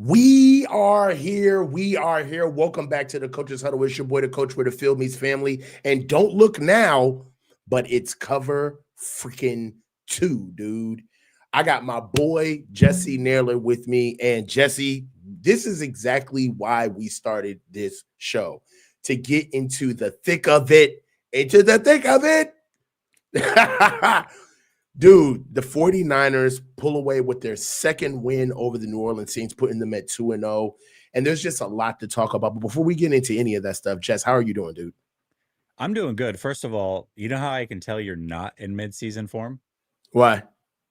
We are here. We are here. Welcome back to the Coach's Huddle. It's your boy, the coach, where the field meets family. And don't look now, but it's cover freaking 2, dude. I got my boy, Jesse Naylor, with me. And Jesse, this is exactly why we started this show, to get into the thick of it. Into the thick of it. Dude, the 49ers pull away with their second win over the New Orleans Saints, putting them at 2-0. And there's just a lot to talk about. But before we get into any of that stuff, Jess, how are you doing, dude? I'm doing good. First of all, you know how I can tell you're not in mid-season form? Why?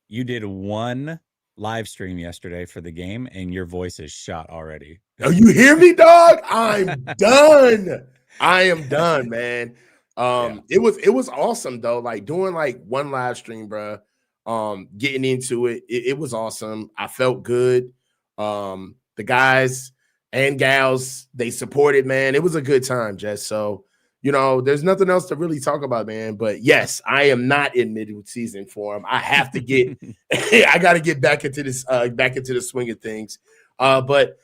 You did one live stream yesterday for the game, and your voice is shot already. Oh, you hear me, dog? I'm done. I am done, man. Yeah. It was awesome though. Like doing like one live stream, bro. Getting into it was awesome. I felt good. The guys and gals, they supported, man. It was a good time, Jess. So, there's nothing else to really talk about, man. But yes, I am not in mid-season form. I have to get I gotta get back into this, back into the swing of things. But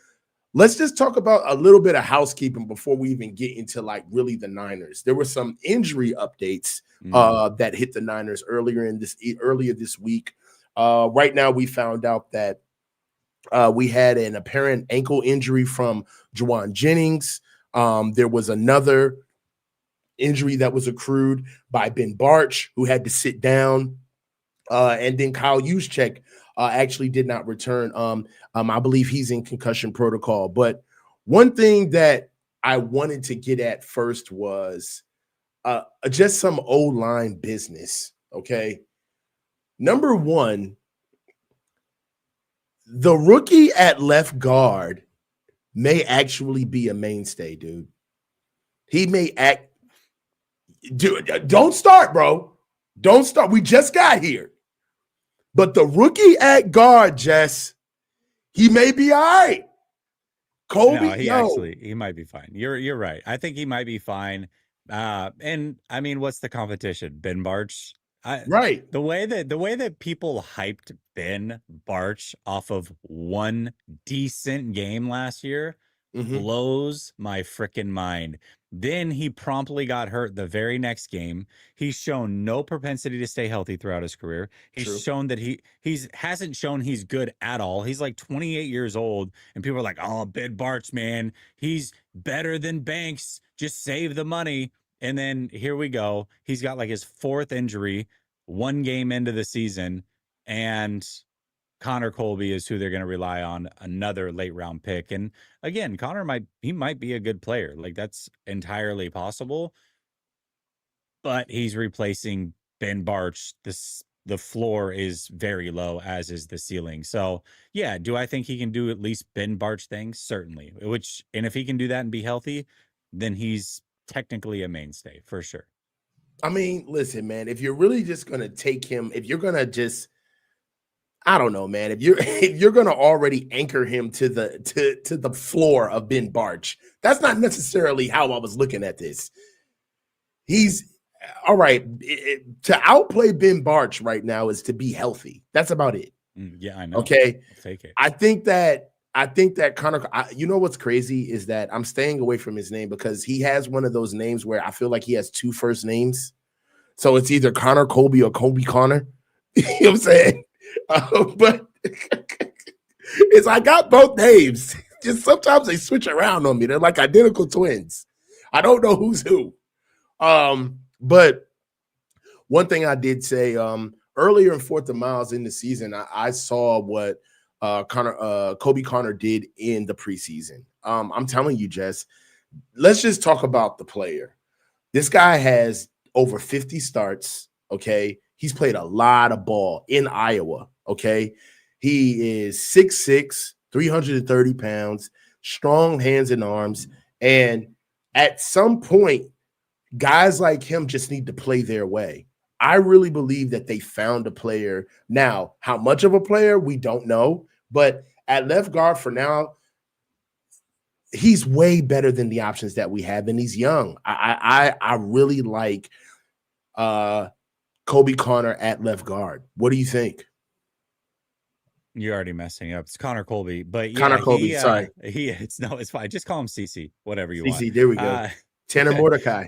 let's just talk about a little bit of housekeeping before we even get into like really the Niners. There were some injury updates that hit the Niners earlier this week. Right now, we found out that we had an apparent ankle injury from Juwan Jennings. There was another injury that was accrued by Ben Barch, who had to sit down. And then Kyle Juszczyk actually did not return. I believe he's in concussion protocol. But one thing that I wanted to get at first was just some O-line business, okay? Number one, the rookie at left guard may actually be a mainstay, dude. He may act. Dude, don't start, bro. Don't start. We just got here. But the rookie at guard, Jess, he may be all right. Kobe, He might be fine. You're right. I think he might be fine. And I mean, what's the competition? Ben Barch. Right. The way that people hyped Ben Barch off of one decent game last year blows my freaking mind. Then he promptly got hurt the very next game. He's shown no propensity to stay healthy throughout his career. He's shown that he's hasn't shown he's good at all. He's like 28 years old, and people are like, "Oh, Ben Barch, man, he's better than Banks. Just save the money." And then here we go. He's got like his fourth injury, one game into the season, and Connor Colby is who they're going to rely on, another late round pick. And again, Connor might be a good player. Like that's entirely possible. But he's replacing Ben Barch. The floor is very low, as is the ceiling. So yeah, do I think he can do at least Ben Barch things? Certainly. And if he can do that and be healthy, then he's technically a mainstay for sure. I mean, listen, man, if you're really just gonna take him, if you're gonna just, I don't know, man, if you're gonna already anchor him to the floor of Ben Barch, that's not necessarily how I was looking at this. He's all right. To outplay Ben Barch right now is to be healthy. That's about it. Yeah, I know. Okay, I'll take it. I think that Connor. You know what's crazy is that I'm staying away from his name because he has one of those names where I feel like he has two first names. So it's either Connor Colby or Colby Connor. You know what I'm saying? But it's I got both names. Just sometimes they switch around on me. They're like identical twins. I don't know who's who. But one thing I did say earlier in 4th of Miles in the season, I saw what Kobe Connor did in the preseason. I'm telling you, Jess, let's just talk about the player. This guy has over 50 starts. Okay. He's played a lot of ball in Iowa. Okay. He is 6'6", 330 pounds, strong hands and arms. And at some point, guys like him just need to play their way. I really believe that they found a player. Now, how much of a player, we don't know. But at left guard for now, he's way better than the options that we have, and he's young. I really like Kobe Connor at left guard. What do you think? You're already messing up. It's Connor Colby, but Connor yeah, Colby, sorry. it's fine. Just call him CC, whatever you want. CC, there we go. Tanner Mordecai.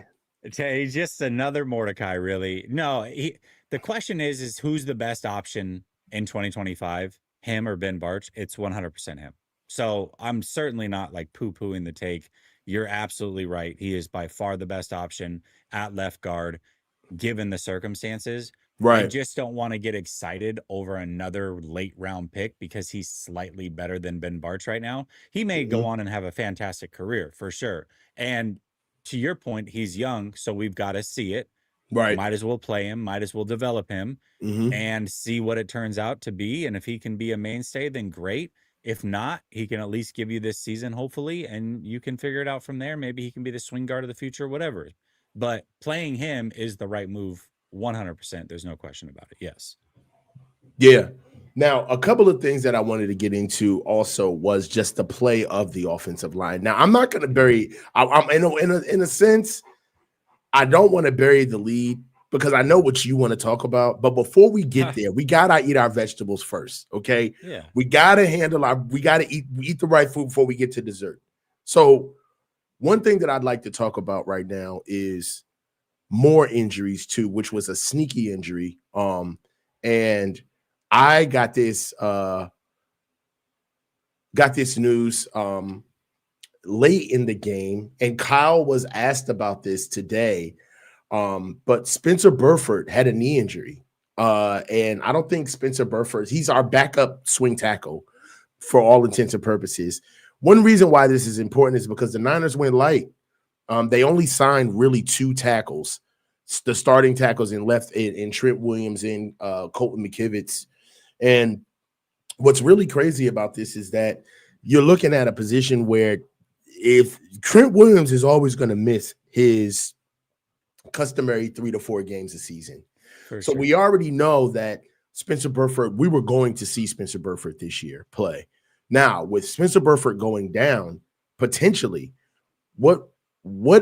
He's just another Mordecai, really. No, the question is who's the best option in 2025, him or Ben Barch? It's 100% him. So I'm certainly not like poo-pooing the take. You're absolutely right. He is by far the best option at left guard, given the circumstances. I Right. just don't want to get excited over another late round pick because he's slightly better than Ben Barch right now. He may go on and have a fantastic career for sure. And to your point, he's young, so we've got to see it. Right. Might as well play him, might as well develop him and see what it turns out to be. And if he can be a mainstay, then great. If not, he can at least give you this season, hopefully, and you can figure it out from there. Maybe he can be the swing guard of the future, whatever. But playing him is the right move 100%. There's no question about it. Yes. Yeah. Now, a couple of things that I wanted to get into also was just the play of the offensive line. Now, I'm not going to bury. I'm in a sense, I don't want to bury the lead because I know what you want to talk about. But before we get there, we gotta eat our vegetables first. Okay. Yeah. We gotta eat the right food before we get to dessert. So, one thing that I'd like to talk about right now is more injuries too, which was a sneaky injury. And I got this news late in the game, and Kyle was asked about this today. But Spencer Burford had a knee injury. And I don't think Spencer Burford, he's our backup swing tackle for all intents and purposes. One reason why this is important is because the Niners went light. They only signed really 2 tackles, the starting tackles in Trent Williams and Colton McKivitz. And what's really crazy about this is that you're looking at a position where if Trent Williams is always going to miss his customary 3 to 4 games a season. So we already know that Spencer Burford, we were going to see Spencer Burford this year play. Now, with Spencer Burford going down, potentially, what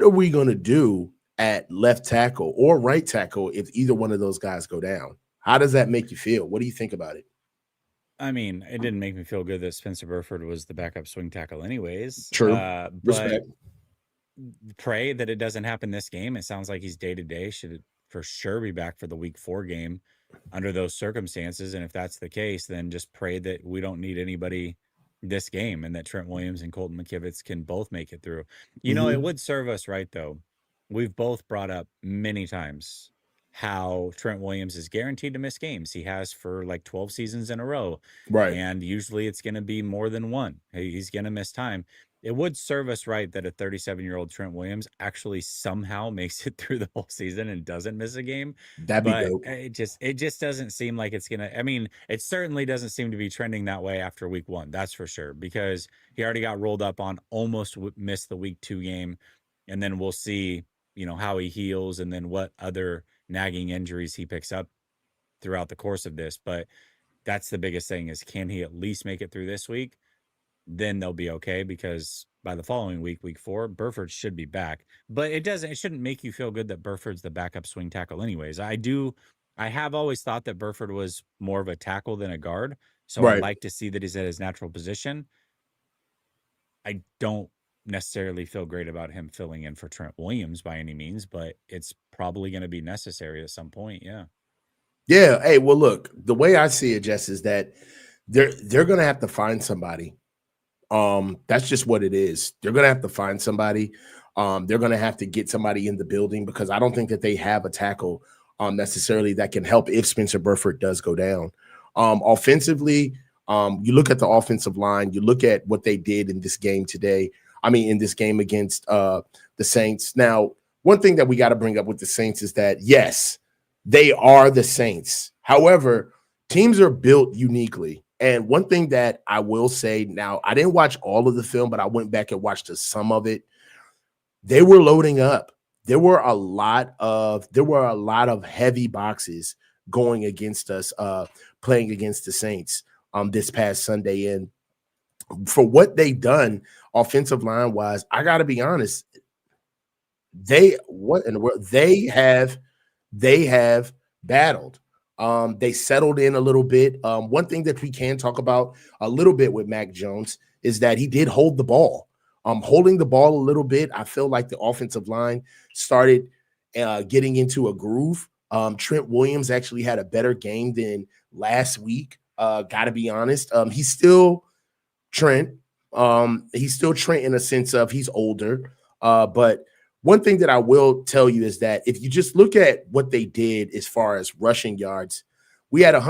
are we going to do at left tackle or right tackle if either one of those guys go down? How does that make you feel? What do you think about it? I mean, it didn't make me feel good that Spencer Burford was the backup swing tackle anyways. True. But Respect. Pray that it doesn't happen this game. It sounds like he's day-to-day. Should for sure be back for the week 4 game under those circumstances. And if that's the case, then just pray that we don't need anybody this game and that Trent Williams and Colton McKivitz can both make it through. You know, it would serve us right, though. We've both brought up many times how Trent Williams is guaranteed to miss games. He has for like 12 seasons in a row. Right. And usually it's going to be more than one. He's going to miss time. It would serve us right that a 37-year-old Trent Williams actually somehow makes it through the whole season and doesn't miss a game. That'd be dope. It just doesn't seem like it's gonna. I mean, it certainly doesn't seem to be trending that way after week 1. That's for sure, because he already got rolled up on, almost missed the week 2 game, and then we'll see, you know, how he heals and then what other nagging injuries he picks up throughout the course of this. But that's the biggest thing, is can he at least make it through this week? Then they'll be okay, because by the following week, week 4, Burford should be back. But it shouldn't make you feel good that Burford's the backup swing tackle anyways. I have always thought that Burford was more of a tackle than a guard. So I like to see that he's at his natural position. I don't necessarily feel great about him filling in for Trent Williams by any means, but it's probably going to be necessary at some point. Yeah. Yeah. Hey, well, look, the way I see it, Jess, is that they're going to have to find somebody. That's just what it is. They're going to have to find somebody. They're going to have to get somebody in the building, because I don't think that they have a tackle necessarily that can help if Spencer Burford does go down. Offensively, you look at the offensive line, you look at what they did in this game today. I mean, in this game against the Saints. Now, one thing that we got to bring up with the Saints is that, yes, they are the Saints. However, teams are built uniquely. And one thing that I will say, now, I didn't watch all of the film, but I went back and watched some of it. They were loading up. There were a lot of heavy boxes going against us, playing against the Saints this past Sunday. And for what they done offensive line wise, I got to be honest, they have battled. They settled in a little bit. One thing that we can talk about a little bit with Mac Jones is that he did hold the ball. Holding the ball a little bit, I feel like the offensive line started getting into a groove. Trent Williams actually had a better game than last week. Got to be honest. He's still Trent. He's still Trent in a sense of he's older. But one thing that I will tell you is that if you just look at what they did as far as rushing yards, we had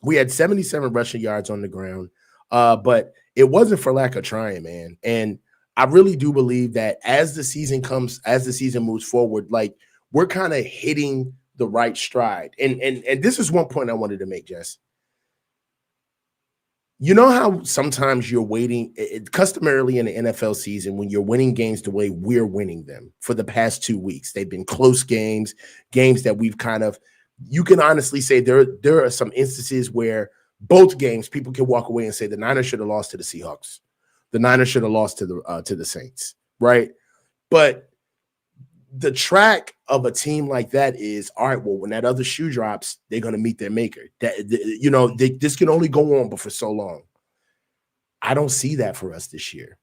77 rushing yards on the ground. But it wasn't for lack of trying, man. And I really do believe that as the season moves forward, like we're kind of hitting the right stride. And this is one point I wanted to make, Jess. You know how sometimes you're waiting, customarily in the NFL season, when you're winning games the way we're winning them for the past 2 weeks, they've been close games that we've kind of, you can honestly say there are some instances where both games people can walk away and say the Niners should have lost to the Seahawks. The Niners should have lost to the Saints, right? But the track of a team like that is, all right, well, when that other shoe drops, they're going to meet their maker. This can only go on but for so long. I don't see that for us this year.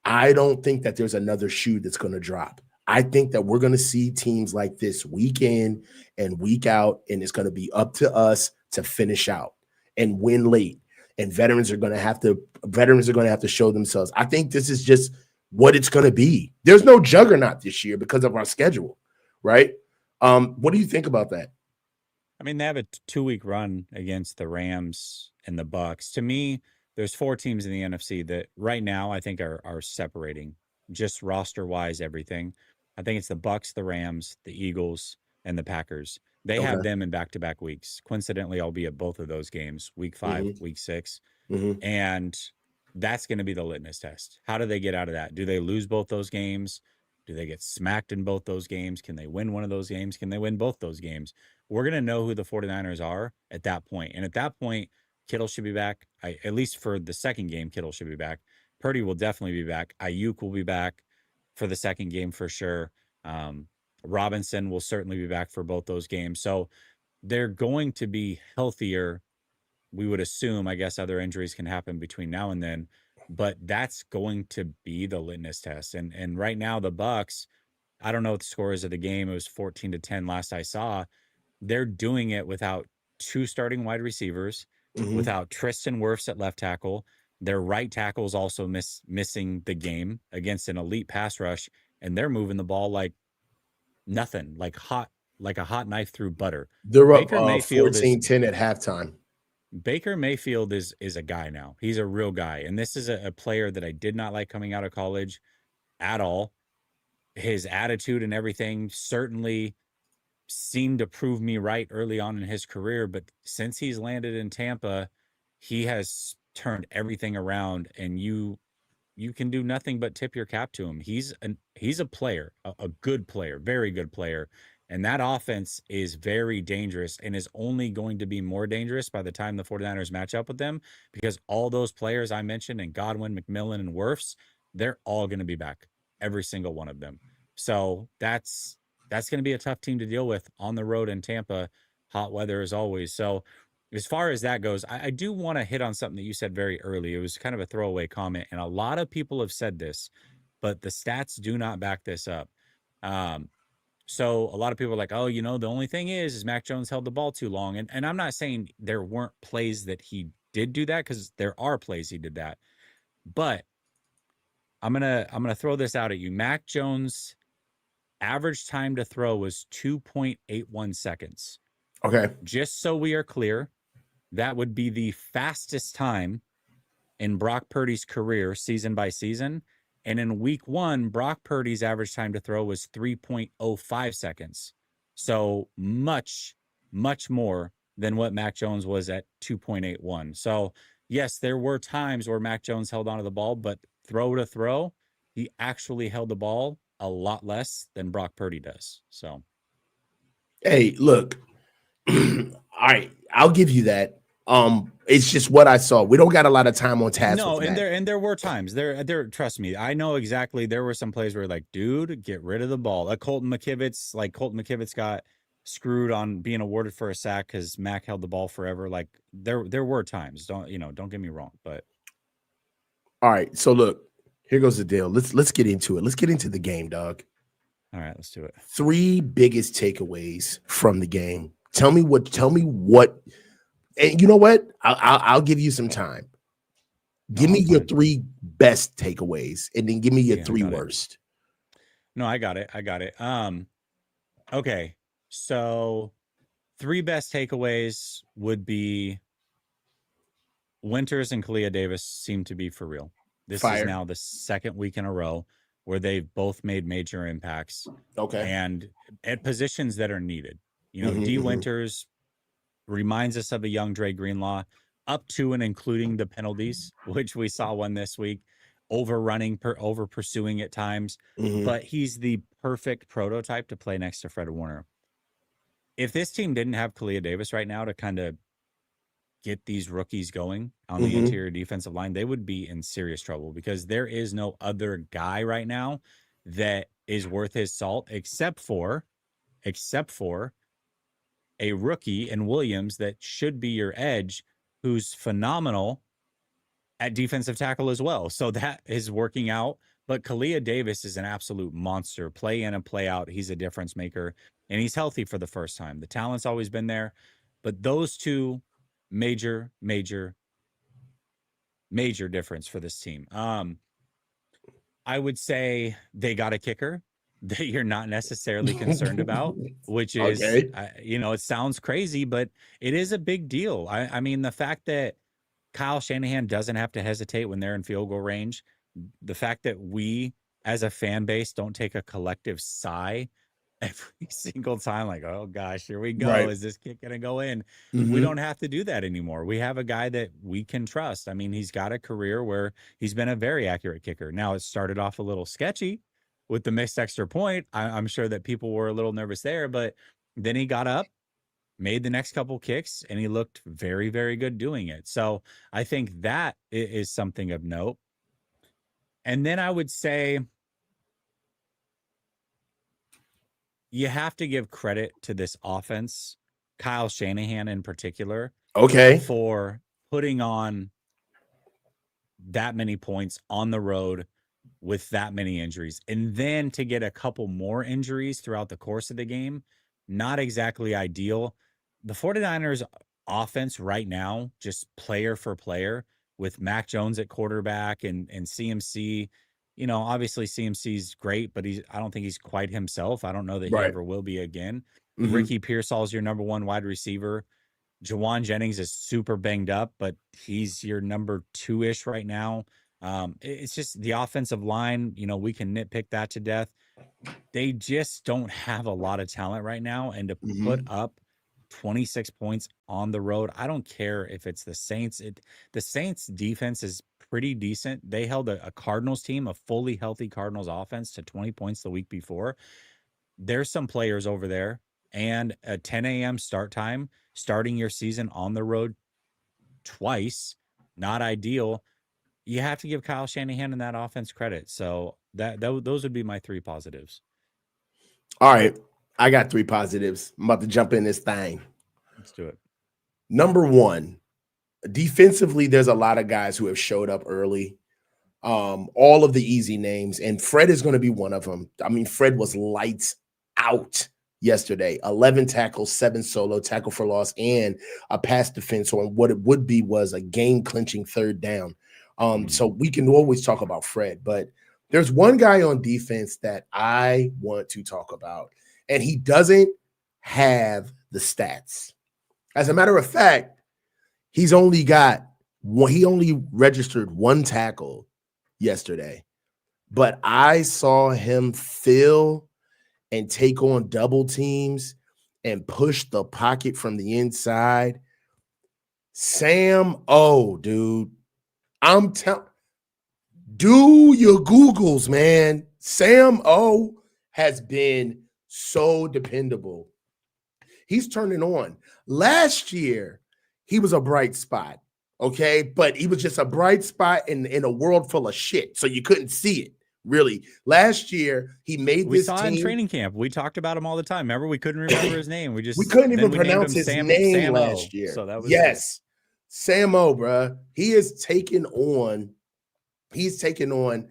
I don't think that there's another shoe that's going to drop. I think that we're going to see teams like this week in and week out, and it's going to be up to us to finish out and win late. And veterans are going to have to show themselves. I think this is just what it's going to be. There's no juggernaut this year because of our schedule, right? What do you think about that? I mean, they have a 2-week run against the Rams and the Bucks. To me, there's 4 teams in the NFC that right now I think are separating, just roster-wise, everything. I think it's the Bucks, the Rams, the Eagles, and the Packers. They have them in back-to-back weeks. Coincidentally, I'll be at both of those games, week 5, week 6. And that's going to be the litmus test. How do they get out of that? Do they lose both those games? Do they get smacked in both those games? Can they win one of those games? Can they win both those games? We're going to know who the 49ers are at that point. And at that point, Kittle should be back. At least for the second game, Kittle should be back. Purdy will definitely be back. Ayuk will be back for the second game for sure. Robinson will certainly be back for both those games. So they're going to be healthier, we would assume. I guess other injuries can happen between now and then, but that's going to be the litmus test. And right now, the Bucks, I don't know what the score is of the game. It was 14-10 last I saw. They're doing it without 2 starting wide receivers, without Tristan Wirfs at left tackle. Their right tackle is also missing the game against an elite pass rush, and they're moving the ball like nothing, like a hot knife through butter. They're up 14-10 at halftime. Baker Mayfield is a guy now. He's a real guy. And this is a player that I did not like coming out of college at all. His attitude and everything certainly seemed to prove me right early on in his career. But since he's landed in Tampa, he has turned everything around, and you can do nothing but tip your cap to him. He's a player, a good player, very good player. And that offense is very dangerous and is only going to be more dangerous by the time the 49ers match up with them, because all those players I mentioned, and Godwin, McMillan, and Wirfs, they're all going to be back, every single one of them. So that's going to be a tough team to deal with on the road in Tampa. Hot weather as always. So as far as that goes, I do want to hit on something that you said very early. It was kind of a throwaway comment, and a lot of people have said this, but the stats do not back this up. So a lot of people are like, oh, the only thing is Mac Jones held the ball too long. And I'm not saying there weren't plays that he did do that, because there are plays he did that. But I'm gonna throw this out at you. Mac Jones' average time to throw was 2.81 seconds. Okay. Just so we are clear, that would be the fastest time in Brock Purdy's career, season by season. And in week 1, Brock Purdy's average time to throw was 3.05 seconds. So much, much more than what Mac Jones was at 2.81. So yes, there were times where Mac Jones held onto the ball, but throw to throw, he actually held the ball a lot less than Brock Purdy does. So, hey, look, all right, I'll give you that. It's just what I saw. We don't got a lot of time on task. No, and there were times there. Trust me, I know exactly. There were some plays where, like, dude, get rid of the ball. Colton McKivitz got screwed on being awarded for a sack because Mac held the ball forever. Like there were times. Don't get me wrong, but all right. So look, here goes the deal. Let's get into it. Let's get into the game, dog. All right, let's do it. 3 biggest takeaways from the game. Tell me what. And you know what? I'll give you some time. Give me your 3 best takeaways, and then give me your 3 worst. No, I got it. Okay. So 3 best takeaways would be Winters and Kalia Davis seem to be for real. This is now the 2nd week in a row where they've both made major impacts. Okay. And at positions that are needed. D. Winters reminds us of a young Dre Greenlaw, up to and including the penalties, which we saw one this week, over pursuing at times. But he's the perfect prototype to play next to Fred Warner. If this team didn't have Kalia Davis right now to kind of get these rookies going on the interior defensive line, they would be in serious trouble because there is no other guy right now that is worth his salt except for a rookie in Williams that should be your edge, who's phenomenal at defensive tackle as well. So that is working out. But Kalia Davis is an absolute monster. Play in and play out. He's a difference maker. And he's healthy for the first time. The talent's always been there. But those 2 major difference for this team. I would say they got a kicker that you're not necessarily concerned about, which is, it sounds crazy, but it is a big deal. I mean, the fact that Kyle Shanahan doesn't have to hesitate when they're in field goal range, the fact that we as a fan base don't take a collective sigh every single time, like, oh gosh, here we go. Right. Is this kick going to go in? We don't have to do that anymore. We have a guy that we can trust. I mean, he's got a career where he's been a very accurate kicker. Now, it started off a little sketchy with the missed extra point. I'm sure that people were a little nervous there, but then he got up, made the next couple kicks, and he looked very, very good doing it. So I think that is something of note. And then I would say you have to give credit to this offense, Kyle Shanahan in particular, for putting on that many points on the road with that many injuries. And then to get a couple more injuries throughout the course of the game, not exactly ideal. The 49ers offense right now, just player for player, with Mac Jones at quarterback and CMC, obviously CMC's great, but I don't think he's quite himself. I don't know that he ever will be again. Ricky Pearsall's your number 1 wide receiver. Jawan Jennings is super banged up, but he's your number 2-ish right now. It's just the offensive line, we can nitpick that to death. They just don't have a lot of talent right now. And to put up 26 points on the road, I don't care if it's the Saints. The Saints defense is pretty decent. They held a Cardinals team, a fully healthy Cardinals offense, to 20 points the week before. There's some players over there, and a 10 a.m. start time, starting your season on the road twice, not ideal. You have to give Kyle Shanahan and that offense credit. So those would be my 3 positives. All right. I got 3 positives. I'm about to jump in this thing. Let's do it. Number 1, defensively, there's a lot of guys who have showed up early. All of the easy names, and Fred is going to be one of them. I mean, Fred was lights out yesterday. 11 tackles, 7 solo, tackle for loss, and a pass defense on what it would be was a game-clinching 3rd down. So we can always talk about Fred, but there's one guy on defense that I want to talk about, and he doesn't have the stats. As a matter of fact, he only registered 1 tackle yesterday, but I saw him fill and take on double teams and push the pocket from the inside. Sam O, dude. Do your Googles, man. Sam O has been so dependable. He's turning on. Last year, he was a bright spot, okay? But he was just a bright spot in a world full of shit, so you couldn't see it, Really. Last year, he made We this saw in team. training camp. We talked about him all the time. Remember, we couldn't remember his name. We couldn't even we named pronounce him his name Sam O. last year. So that was yes, Sam O, bruh. He's taken on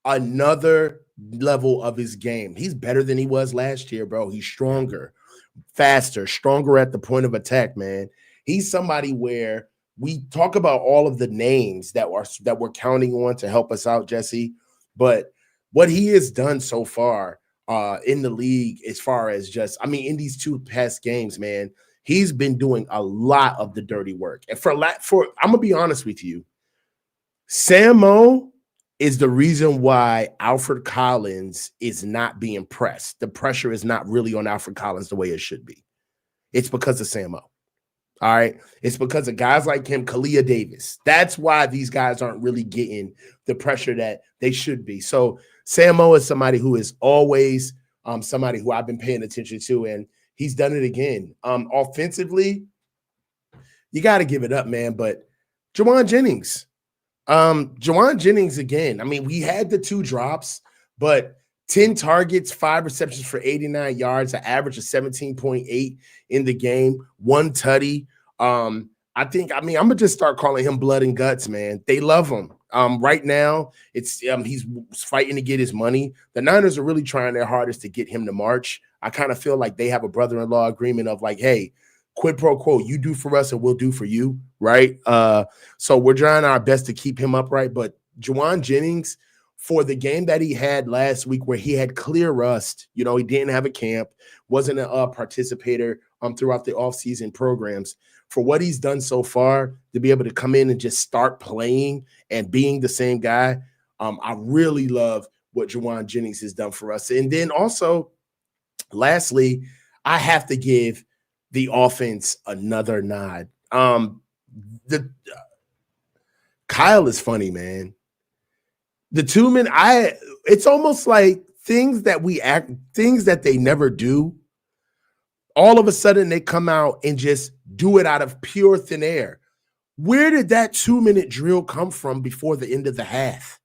another level of his game. He's better than he was last year, bro. He's stronger, faster, stronger at the point of attack, man. He's somebody where we talk about all of the names that we're counting on to help us out, Jesse, but what he has done so far in the league, as far as in these two past games, man, he's been doing a lot of the dirty work. And I'm gonna be honest with you, Sam O is the reason why Alfred Collins is not being pressed. The pressure is not really on Alfred Collins the way it should be. It's because of Sam O. All right. It's because of guys like him, Kalia Davis. That's why these guys aren't really getting the pressure that they should be. So Sam O is somebody who is always somebody who I've been paying attention to, and he's done it again. Offensively, you got to give it up, man. But Juwan Jennings, again. I mean, we had the 2 drops, but 10 targets, 5 receptions for 89 yards, an average of 17.8 in the game, 1 tutty. I'm gonna just start calling him blood and guts, man. They love him. Right now, it's he's fighting to get his money. The Niners are really trying their hardest to get him to march. I kind of feel like they have a brother-in-law agreement of like, hey, quid pro quo, you do for us and we'll do for you, right? So we're trying our best to keep him upright. But Juwan Jennings, for the game that he had last week where he had clear rust, he didn't have a camp, wasn't a participator throughout the offseason programs. For what he's done so far, to be able to come in and just start playing and being the same guy, I really love what Juwan Jennings has done for us. And then also, lastly, I have to give the offense another nod. Kyle is funny, man. The 2 men, it's almost like things that they never do. All of a sudden, they come out and just do it out of pure thin air. Where did that 2-minute drill come from before the end of the half?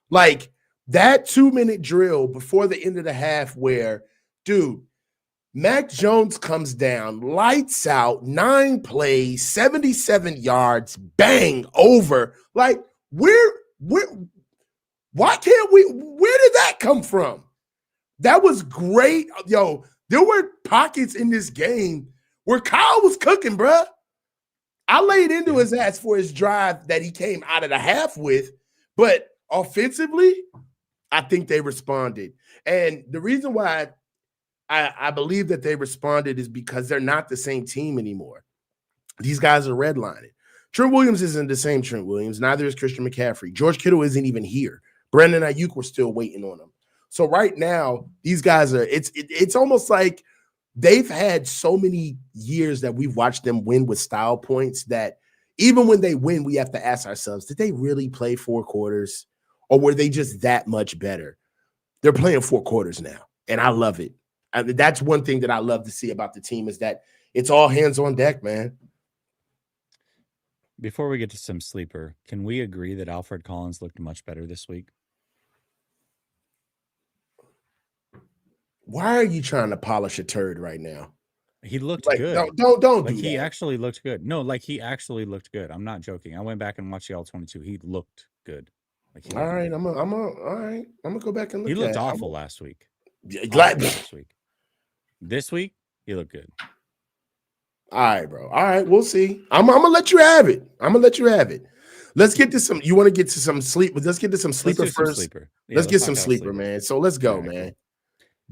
Like that 2-minute drill before the end of the half, where, dude, Mac Jones comes down, lights out, 9 plays, 77 yards, bang, over. Like, why can't we? Where did that come from? That was great. Yo, there were pockets in this game where Kyle was cooking, bruh. I laid into his ass for his drive that he came out of the half with, but offensively, I think they responded. And the reason why I believe that they responded is because they're not the same team anymore. These guys are redlining. Trent Williams isn't the same Trent Williams. Neither is Christian McCaffrey. George Kittle isn't even here. Brandon Ayuk, we're still waiting on him. So right now, these guys are, it's almost like they've had so many years that we've watched them win with style points that even when they win, we have to ask ourselves, did they really play 4 quarters? Or were they just that much better? They're playing 4 quarters now, and I love it. That's one thing that I love to see about the team is that it's all hands on deck, man. Before we get to some sleeper, can we agree that Alfred Collins looked much better this week? Why are you trying to polish a turd right now? He looked good. Don't like do he that. actually looked good. No, like he actually looked good. I'm not joking. I went back and watched the all-22. He looked good. All right, I'm gonna go back and look. He looked awful last week. Last week. This week, he looked good. All right, bro. All right, we'll see. I'm gonna let you have it. Let's get to some. You want to get to some sleep? Let's get to some sleeper first. Let's get some sleeper, man. So let's go, man. Cool.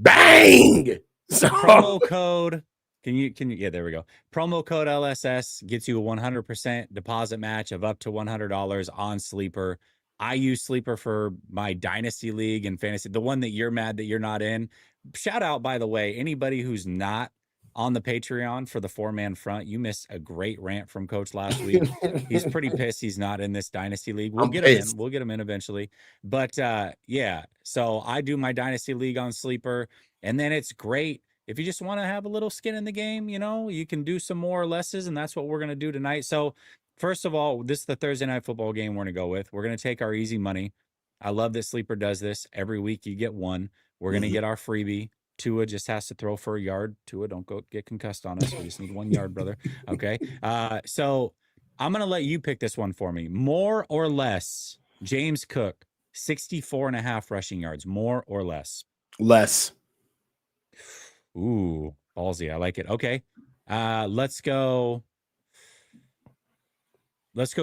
Bang! So promo code. Can you? Yeah, there we go. Promo code LSS gets you a 100% deposit match of up to $100 on Sleeper. I use Sleeper for my Dynasty League and Fantasy, the one that you're mad that you're not in. Shout out, by the way, anybody who's not on the Patreon for the 4-man front. You missed a great rant from Coach last week. He's pretty pissed he's not in this Dynasty League. We'll get him in. We'll get him in eventually. But yeah, so I do my Dynasty League on Sleeper, and then it's great. If you just want to have a little skin in the game, you can do some more or lesses, and that's what we're going to do tonight. So first of all, this is the Thursday Night Football game we're going to go with. We're going to take our easy money I love that Sleeper does this. Every week you get one. We're going to get our freebie. Tua just has to throw for a yard. Tua, don't go get concussed on us. We just need 1 yard, brother. Okay. So I'm going to let you pick this one for me. More or less, James Cook, 64.5 rushing yards. More or less? Less. Ooh, ballsy. I like it. Okay. Let's go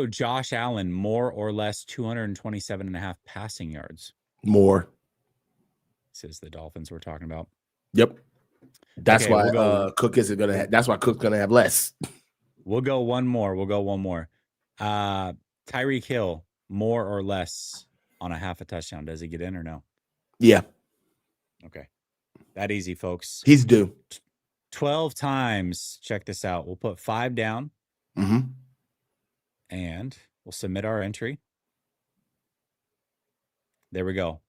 Josh Allen, more or less 227.5 passing yards. More. This is the Dolphins we're talking about. Yep. That's okay, why Cook isn't going to that's why Cook's going to have less. We'll go one more. Tyreek Hill, more or less on a half a touchdown. Does he get in or no? Yeah. Okay. That easy, folks. He's due. 12 times. Check this out. We'll put 5 down. Mm-hmm. And we'll submit our entry. There we go.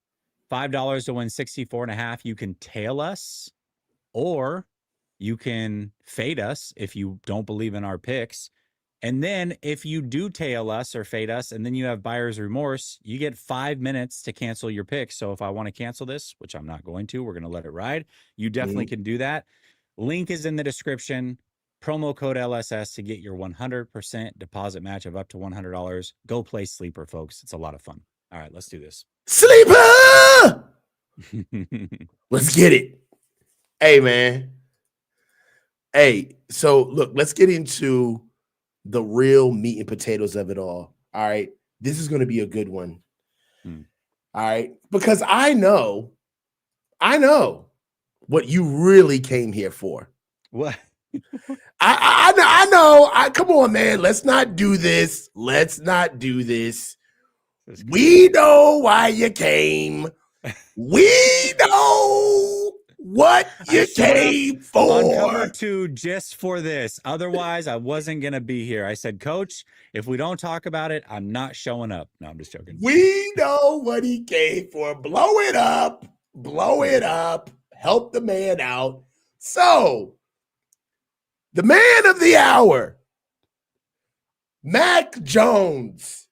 $5 to win 64.5. You can tail us, or you can fade us if you don't believe in our picks. And then if you do tail us or fade us, and then you have buyer's remorse, you get 5 minutes to cancel your pick. So if I want to cancel this, which I'm not going to, we're going to let it ride. You definitely can do that. Link is in the description. Promo code LSS to get your 100% deposit match of up to $100. Go play Sleeper, folks. It's a lot of fun. All right, let's do this. Sleeper! Let's get it. Hey, man. Hey, so look, let's get into the real meat and potatoes of it all. All right. This is going to be a good one. All right. Because I know what you really came here for. What? I know. Come on, man. Let's not do this. We know why you came. We know what you came for. On cover 2 just for this. Otherwise, I wasn't going to be here. I said, Coach, if we don't talk about it, I'm not showing up. No, I'm just joking. We know what he came for. Blow it up. Help the man out. So, the man of the hour, Mac Jones,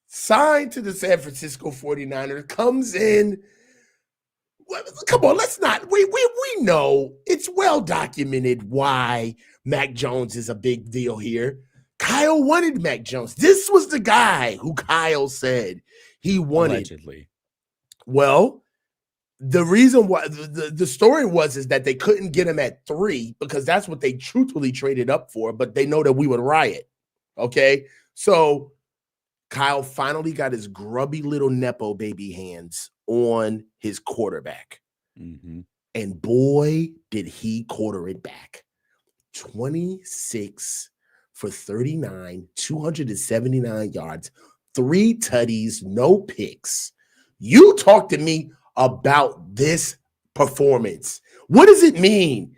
signed to the San Francisco 49ers, comes in. Come on, let's not. We know it's well documented why Mac Jones is a big deal here. Kyle wanted Mac Jones. This was the guy who Kyle said he wanted. Allegedly. Well, the reason why the story is that they couldn't get him at 3 because that's what they truthfully traded up for, but they know that we would riot. Okay. So Kyle finally got his grubby little Nepo baby hands on his quarterback. And boy, did he quarter it back. 26 for 39, 279 yards, 3 tutties, no picks. You talk to me about this performance. What does it mean?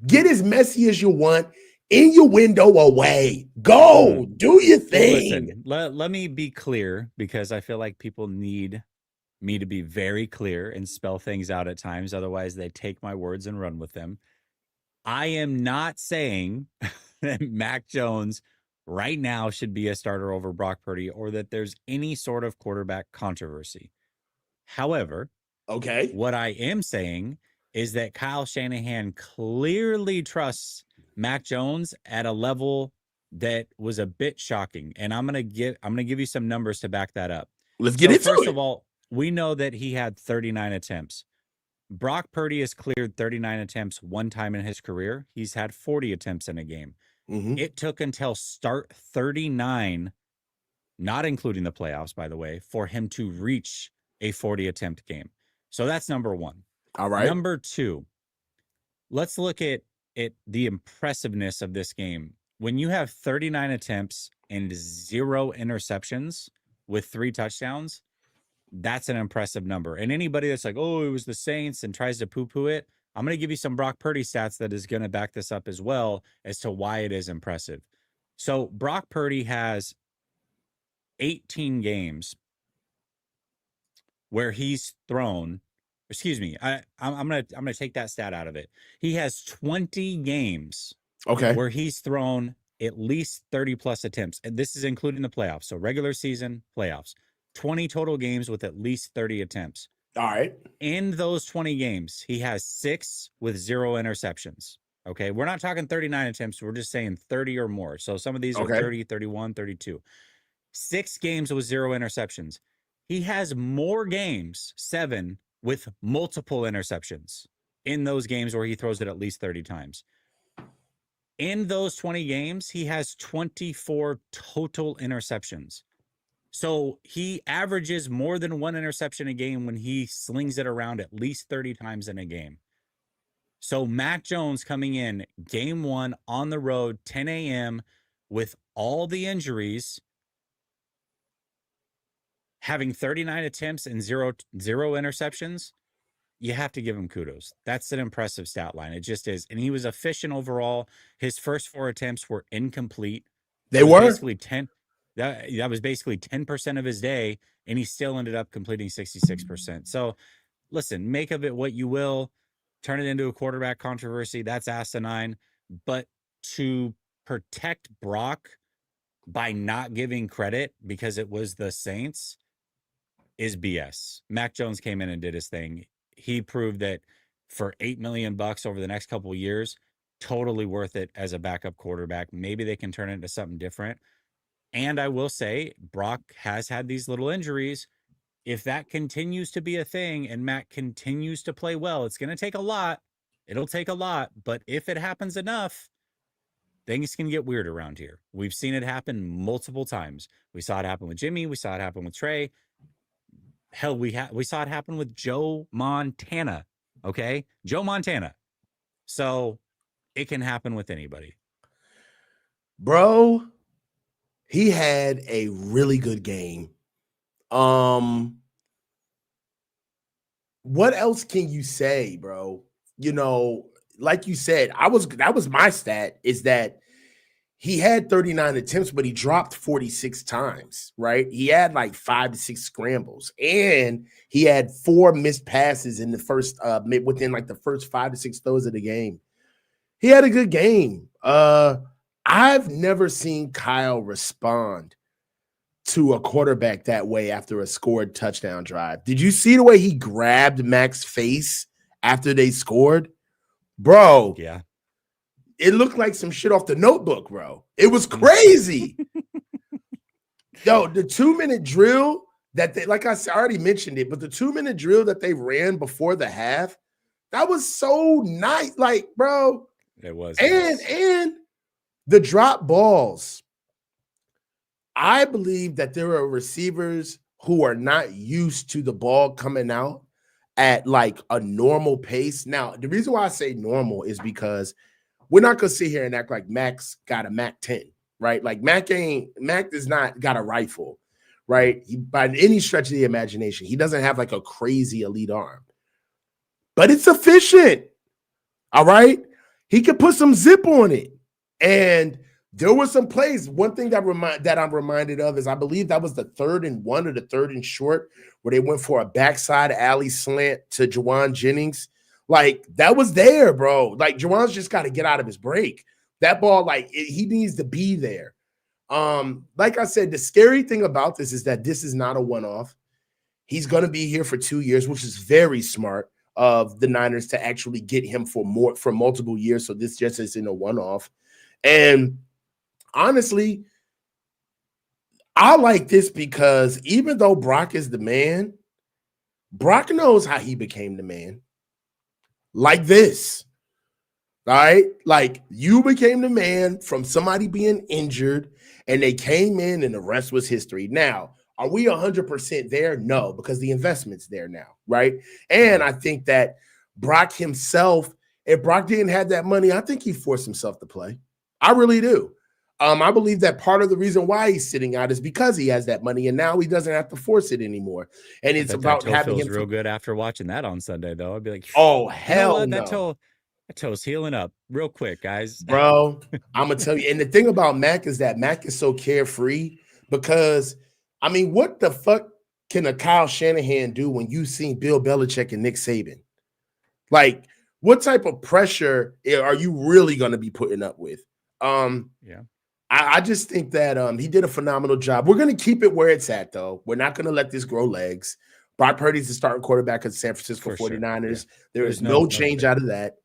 Get as messy as you want. In your window away. Go. Do your thing. Listen, let me be clear, because I feel like people need me to be very clear and spell things out at times. Otherwise, they take my words and run with them. I am not saying that Mac Jones right now should be a starter over Brock Purdy, or that there's any sort of quarterback controversy. However, what I am saying is that Kyle Shanahan clearly trusts Mac Jones at a level that was a bit shocking. And I'm going to give you some numbers to back that up. Let's get into it. First of all, we know that he had 39 attempts. Brock Purdy has cleared 39 attempts one time in his career. He's had 40 attempts in a game. It took until start 39, not including the playoffs, by the way, for him to reach a 40 attempt game. So that's number one. All right. Number two, let's look at the impressiveness of this game. When you have 39 attempts and 0 interceptions with 3 touchdowns, that's an impressive number. And anybody that's like, oh, it was the Saints, and tries to poo-poo it, I'm going to give you some Brock Purdy stats that is going to back this up as well as to why it is impressive. So Brock Purdy has 18 games where he's thrown, excuse me, I'm gonna take that stat out of it. He has 20 games where he's thrown at least 30 plus attempts. And this is including the playoffs. So regular season, playoffs. 20 total games with at least 30 attempts. All right. In those 20 games, he has 6 with 0 interceptions. Okay. We're not talking 39 attempts. We're just saying 30 or more. So some of these are 30, 31, 32. 6 games with 0 interceptions. He has more games, 7, with multiple interceptions in those games where he throws it at least 30 times. In those 20 games, he has 24 total interceptions. So he averages more than 1 interception a game when he slings it around at least 30 times in a game. So Mac Jones coming in game 1 on the road, 10 a.m. with all the injuries, having 39 attempts and zero interceptions, you have to give him kudos. That's an impressive stat line. It just is. And he was efficient overall. His first 4 attempts were incomplete. They were basically 10. That was basically 10% of his day, and he still ended up completing 66%. So listen, make of it what you will. Turn it into a quarterback controversy. That's asinine. But to protect Brock by not giving credit because it was the Saints is BS. Mac Jones came in and did his thing. He proved that for $8 million over the next couple of years, totally worth it as a backup quarterback. Maybe they can turn it into something different. And I will say, Brock has had these little injuries. If that continues to be a thing and Mac continues to play well, it's going to take a lot. It'll take a lot. But if it happens enough, things can get weird around here. We've seen it happen multiple times. We saw it happen with Jimmy. We saw it happen with Trey. Hell, we saw it happen with Joe Montana. Okay? Joe Montana. So it can happen with anybody. Bro, he had a really good game. What else can you say, bro? You know, like you said, that was my stat, is that he had 39 attempts, but he dropped 46 times, right? He had like 5 to 6 scrambles, and he had 4 missed passes in the first within like the first 5 to 6 throws of the game. He had a good game. I've never seen Kyle respond to a quarterback that way after a scored touchdown drive. Did you see the way he grabbed Mac's face after they scored? Bro, yeah. It looked like some shit off The Notebook, bro. It was crazy. Yo, the 2-minute drill that they, like I said, I already mentioned it, but the 2-minute drill that they ran before the half, that was so nice. Like, bro. It was. And the drop balls. I believe that there are receivers who are not used to the ball coming out at like a normal pace. Now, the reason why I say normal is because we're not going to sit here and act like Mac's got a Mac 10, right? Like Mac does not got a rifle, right? By any stretch of the imagination, he doesn't have like a crazy elite arm, but it's efficient. All right. He could put some zip on it. And there were some plays. One thing that I'm reminded of is I believe that was the 3rd and 1 or the 3rd and short where they went for a backside alley slant to Juwan Jennings. Like, that was there, bro. Like, Juwan's just got to get out of his break. That ball, like, he needs to be there. Like I said, the scary thing about this is that this is not a one-off. He's going to be here for 2 years, which is very smart of the Niners to actually get him for multiple years. So this just isn't a one-off. And honestly, I like this because even though Brock is the man, Brock knows how he became the man. Like this. All right? Like, you became the man from somebody being injured, and they came in, and the rest was history. Now, are we 100% there? No, because the investment's there now, right? And I think that Brock himself, if Brock didn't have that money, I think he forced himself to play. I really do. I believe that part of the reason why he's sitting out is because he has that money, and now he doesn't have to force it anymore. And it's about having him real good after watching that on Sunday, though. I'd be like, oh, hell no. That toe's healing up real quick, guys. Bro, I'm going to tell you. And the thing about Mac is that Mac is so carefree because, I mean, what the fuck can a Kyle Shanahan do when you've seen Bill Belichick and Nick Saban? Like, what type of pressure are you really going to be putting up with? Yeah. I just think that he did a phenomenal job. We're going to keep it where it's at, though. We're not going to let this grow legs. Brock Purdy's the starting quarterback of the San Francisco For sure. 49ers. Yeah. There There's is no change out of that.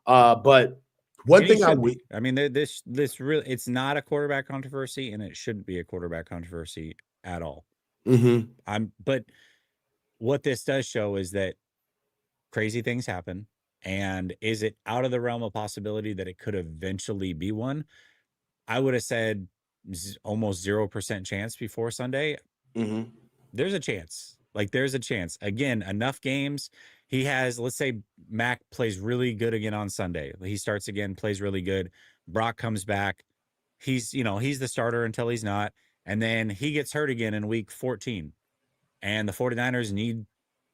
But one and he thing I should would, be. I mean, this really, it's not a quarterback controversy, and it shouldn't be a quarterback controversy at all. But what this does show is that crazy things happen. And is it out of the realm of possibility that it could eventually be one? I would have said almost 0% chance before Sunday. There's a chance. Like, there's a chance. Again, enough games. He has, let's say Mac plays really good again on Sunday. He starts again, plays really good. Brock comes back. He's the starter until he's not. And then he gets hurt again in week 14. And the 49ers need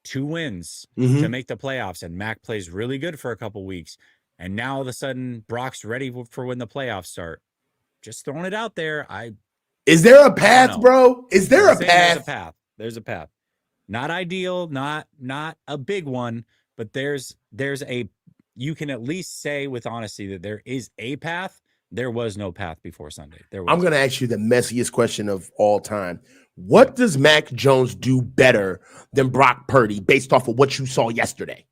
2 wins to make the playoffs. And Mac plays really good for a couple weeks. And now all of a sudden, Brock's ready for when the playoffs start. Just throwing it out there. Is there a path, bro? Is there a path? There's a path. There's a path. Not ideal, not a big one, but there's a, you can at least say with honesty that there is a path. There was no path before Sunday. I'm going to ask you the messiest question of all time. What does Mac Jones do better than Brock Purdy based off of what you saw yesterday?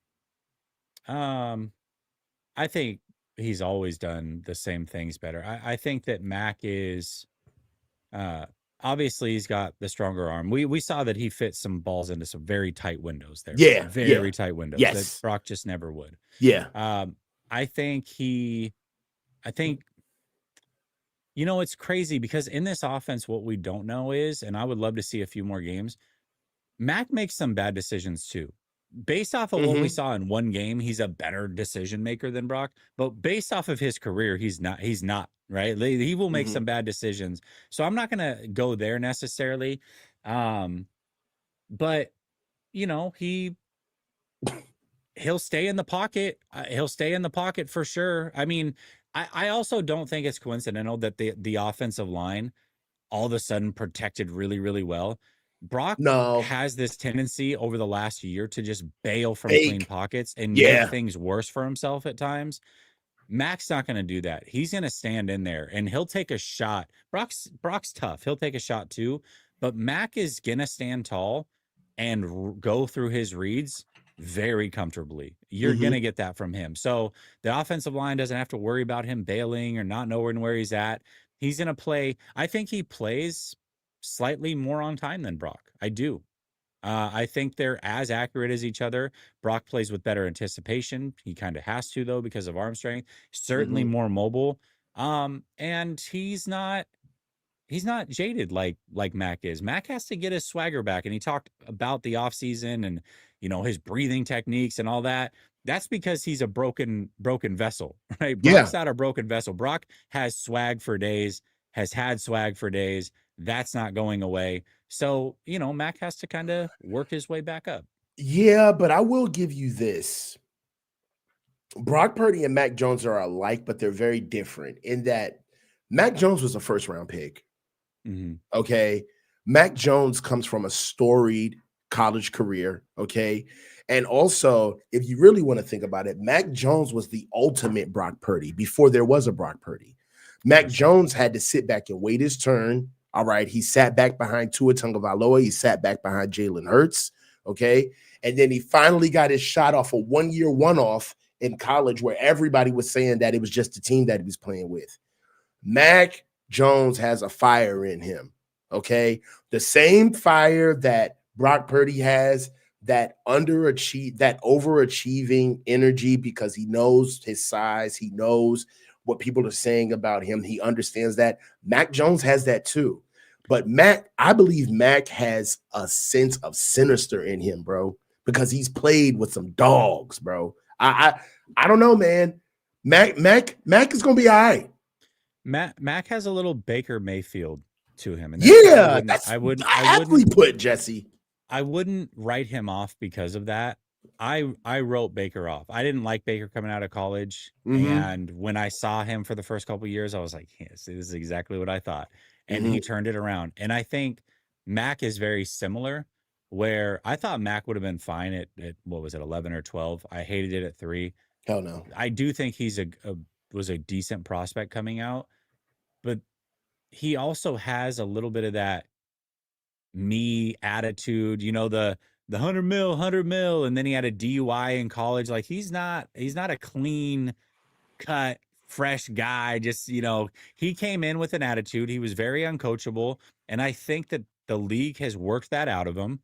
I think he's always done the same things better. I think that Mac is, obviously he's got the stronger arm. We saw that he fit some balls into some very tight windows there. Yeah. Very tight windows. Yes. That Brock just never would. Yeah. I think it's crazy because in this offense, what we don't know is, and I would love to see a few more games, Mac makes some bad decisions too. Based off of what we saw in one game, he's a better decision maker than Brock. But based off of his career, he's not, right? He will make some bad decisions. So I'm not going to go there necessarily. But, he'll stay in the pocket. He'll stay in the pocket for sure. I mean, I also don't think it's coincidental that the offensive line all of a sudden protected really, really well. Brock has this tendency over the last year to just bail from clean pockets and make things worse for himself at times. Mac's not going to do that. He's going to stand in there and he'll take a shot. Brock's tough. He'll take a shot too, but Mac is going to stand tall and go through his reads very comfortably. You're going to get that from him. So the offensive line doesn't have to worry about him bailing or not knowing where he's at. He's going to play. I think he plays slightly more on time than Brock. I do. I think they're as accurate as each other. Brock plays with better anticipation. He kind of has to, though, because of arm strength. Certainly more mobile. And he's not jaded like Mac is. Mac has to get his swagger back. And he talked about the offseason and, his breathing techniques and all that. That's because he's a broken vessel, right? Brock's not a broken vessel. Brock has swag for days, has had swag for days. That's not going away. So, Mac has to kind of work his way back up. Yeah, but I will give you this. Brock Purdy and Mac Jones are alike, but they're very different in that Mac Jones was a first-round pick. Okay. Mac Jones comes from a storied college career. Okay. And also, if you really want to think about it, Mac Jones was the ultimate Brock Purdy before there was a Brock Purdy. Mac Jones had to sit back and wait his turn. All right. He sat back behind Tua Tagovailoa. He sat back behind Jalen Hurts. Okay. And then he finally got his shot off a 1-year one-off in college where everybody was saying that it was just the team that he was playing with. Mac Jones has a fire in him. Okay. The same fire that Brock Purdy has, that overachieving energy because he knows his size. He knows what people are saying about him. He understands that. Mac Jones has that too. But I believe Mac has a sense of sinister in him, bro, because he's played with some dogs, bro. I don't know, man. Mac is gonna be all right. Mac has a little Baker Mayfield to him. And I wouldn't put Jesse. I wouldn't write him off because of that. I wrote Baker off. I didn't like Baker coming out of college. And when I saw him for the first couple of years, I was like, yes, this is exactly what I thought. And he turned it around. And I think Mac is very similar, where I thought Mac would have been fine at what was it, 11 or 12. I hated it at 3. Hell no. I do think he's was a decent prospect coming out. But he also has a little bit of that me attitude, the 100 mil, and then he had a DUI in college. Like he's not a clean cut, fresh guy. Just, he came in with an attitude. He was very uncoachable. And I think that the league has worked that out of him.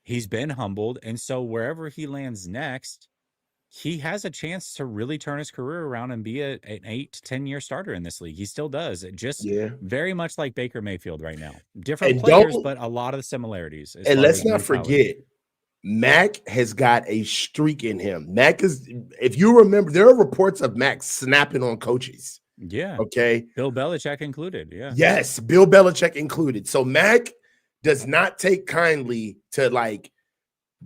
He's been humbled. And so wherever he lands next, he has a chance to really turn his career around and be an 8 to 10 year starter in this league. He still does. It just Yeah. very much like Baker Mayfield right now. Different And players, don't but a lot of the similarities as and far let's as not mentality. forget, Mac has got a streak in him. Mac is, if you remember, there are reports of Mac snapping on coaches. Yeah. Okay. Bill Belichick included. Yeah. Yes, Bill Belichick included. So Mac does not take kindly to like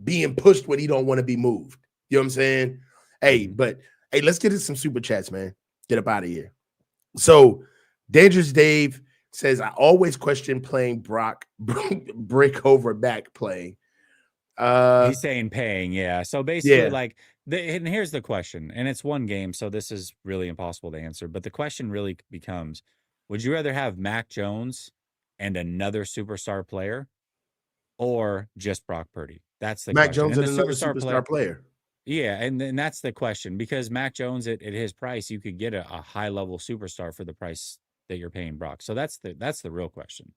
being pushed when he don't want to be moved. You know what I'm saying? Hey, but hey, let's get into some super chats, man. Get up out of here. So Dangerous Dave says, I always question playing Brock brick over back playing. He's saying paying, yeah. So basically, like, and here's the question, and it's one game, so this is really impossible to answer. But the question really becomes: would you rather have Mac Jones and another superstar player, or just Brock Purdy? That's the Mac question. Jones And the and another superstar player. Yeah, and that's the question, because Mac Jones at his price, you could get a high level superstar for the price that you're paying Brock. So that's the real question.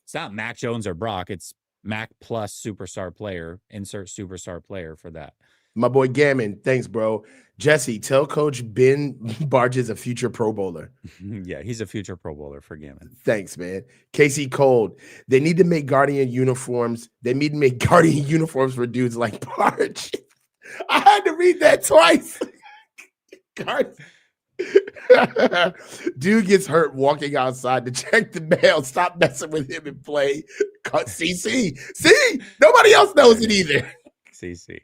It's not Mac Jones or Brock. It's Mac plus superstar player, insert superstar player for that. My boy Gammon, thanks, bro. Jesse, tell Coach Ben Barge is a future Pro Bowler. Yeah, he's a future Pro Bowler for Gammon. Thanks, man. Casey Cold, they need to make Guardian uniforms. They need to make Guardian uniforms for dudes like Barge. I had to read that twice. Dude gets hurt walking outside to check the mail. Stop messing with him and play. CC. See? Nobody else knows it either. CC.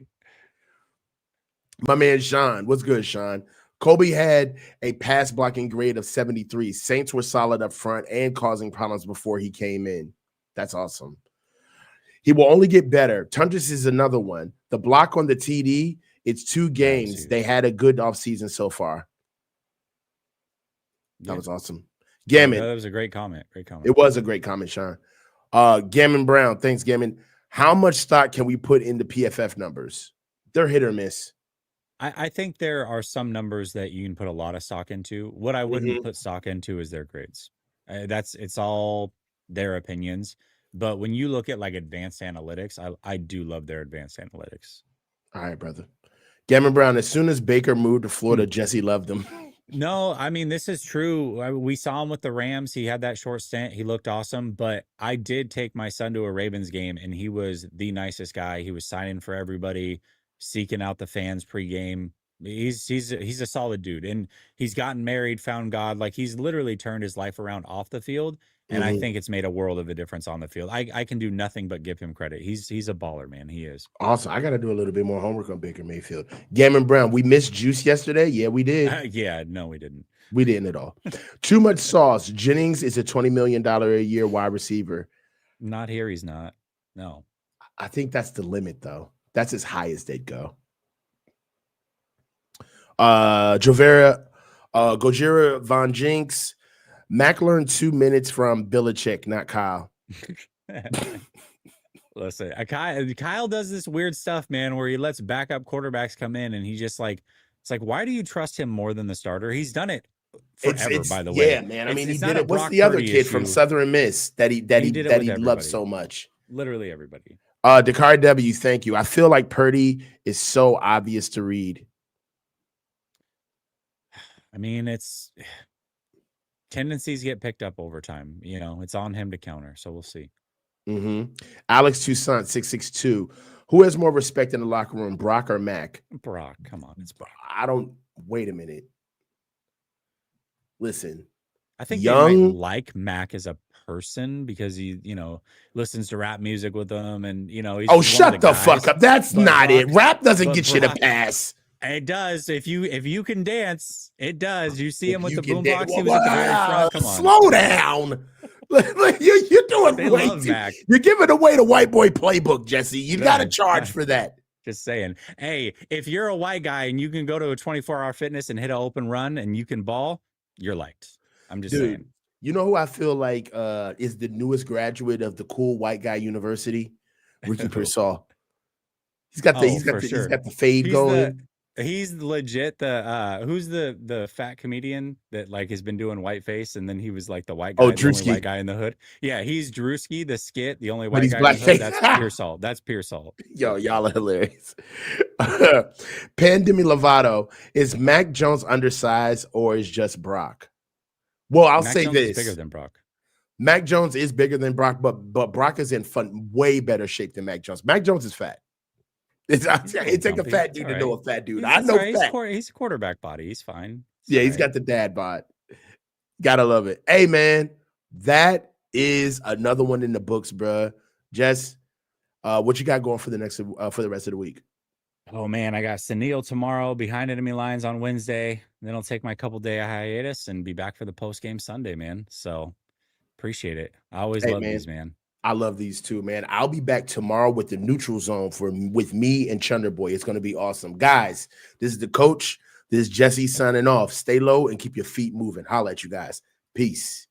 My man Sean. What's good, Sean? Kobe had a pass blocking grade of 73. Saints were solid up front and causing problems before he came in. That's awesome. He will only get better. Tundras is another one. The block on the TD, it's 2 games. They had a good offseason so far. That was awesome. Gammon. That was a great comment. Great comment. It was a great comment, Sean. Gammon Brown. Thanks, Gammon. How much stock can we put into PFF numbers? They're hit or miss. I think there are some numbers that you can put a lot of stock into. What I wouldn't put stock into is their grades. It's all their opinions. But when you look at like advanced analytics, I do love their advanced analytics. All right, brother. Gammon Brown, as soon as Baker moved to Florida, Jesse loved him. No, I mean, this is true. We saw him with the Rams. He had that short stint. He looked awesome. But I did take my son to a Ravens game, and he was the nicest guy. He was signing for everybody, seeking out the fans pregame. He's a solid dude, and he's gotten married, found God. Like, he's literally turned his life around off the field, and I think it's made a world of a difference on the field. I can do nothing but give him credit. He's a baller, man. He is. Awesome. I got to do a little bit more homework on Baker Mayfield. Gammon Brown, we missed Juice yesterday. Yeah, we did. Yeah, no, we didn't. We didn't at all. Too much sauce. Jennings is a $20 million a year wide receiver. Not here. He's not. No. I think that's the limit, though. That's as high as they'd go. Gojira Von Jinks. Mac learned 2 minutes from Belichick, not Kyle. Listen, Kyle does this weird stuff, man, where he lets backup quarterbacks come in, and he just like, it's like, why do you trust him more than the starter? He's done it forever, by the way. Yeah, man. I mean, he did it. What's the other kid from Southern Miss that he loved so much? Literally everybody. Dakar W, thank you. I feel like Purdy is so obvious to read. I mean, it's tendencies get picked up over time. It's on him to counter. So we'll see. Alex Toussaint 662. Who has more respect in the locker room, Brock or Mac? Brock, come on, it's Brock. Wait a minute. Listen, I think they might like Mac as a person because he, listens to rap music with them, and he's shut the fuck up. That's not it. Rap doesn't get you to pass. It does. If you can dance, it does. You see him with the boombox. He was at the very front. Come on, slow down. You're doing way too. Mac. You're giving away the white boy playbook, Jesse. You got to charge for that. Just saying. Hey, if you're a white guy and you can go to a 24-hour fitness and hit an open run and you can ball, you're liked. I'm just saying. You know who I feel like is the newest graduate of the cool white guy university? Ricky Pearsall. He's got Oh, for he's sure. got the fade going. He's legit the who's the fat comedian that like has been doing whiteface, and then he was like the white Oh, guy, the only white Drewski. guy in the hood. Yeah, he's Drewski, the skit, the only But white he's guy in the hood. blackface. That's Pearsall. That's Pearsall. Yo, y'all are hilarious. Pandemi Lovato, is Mac Jones undersized or is just Brock? Well, I'll say Jones this. Is bigger than Brock. Mac Jones is bigger than Brock, but Brock is in way better shape than Mac Jones. Mac Jones is fat. It take a fat dude to know a fat dude. I know fat. He's a quarterback body. He's fine. He's got the dad bod. Gotta love it. Hey, man, that is another one in the books, bro. Jess, what you got going for the rest of the week? Oh man, I got Sunil tomorrow, behind enemy lines on Wednesday. Then I'll take my couple day hiatus and be back for the post game Sunday, man. So appreciate it. I always love these, man. I love these too, man. I'll be back tomorrow with the neutral zone with me and Chunder Boy. It's going to be awesome. Guys, this is the coach. This is Jesse signing off. Stay low and keep your feet moving. Holla at you guys. Peace.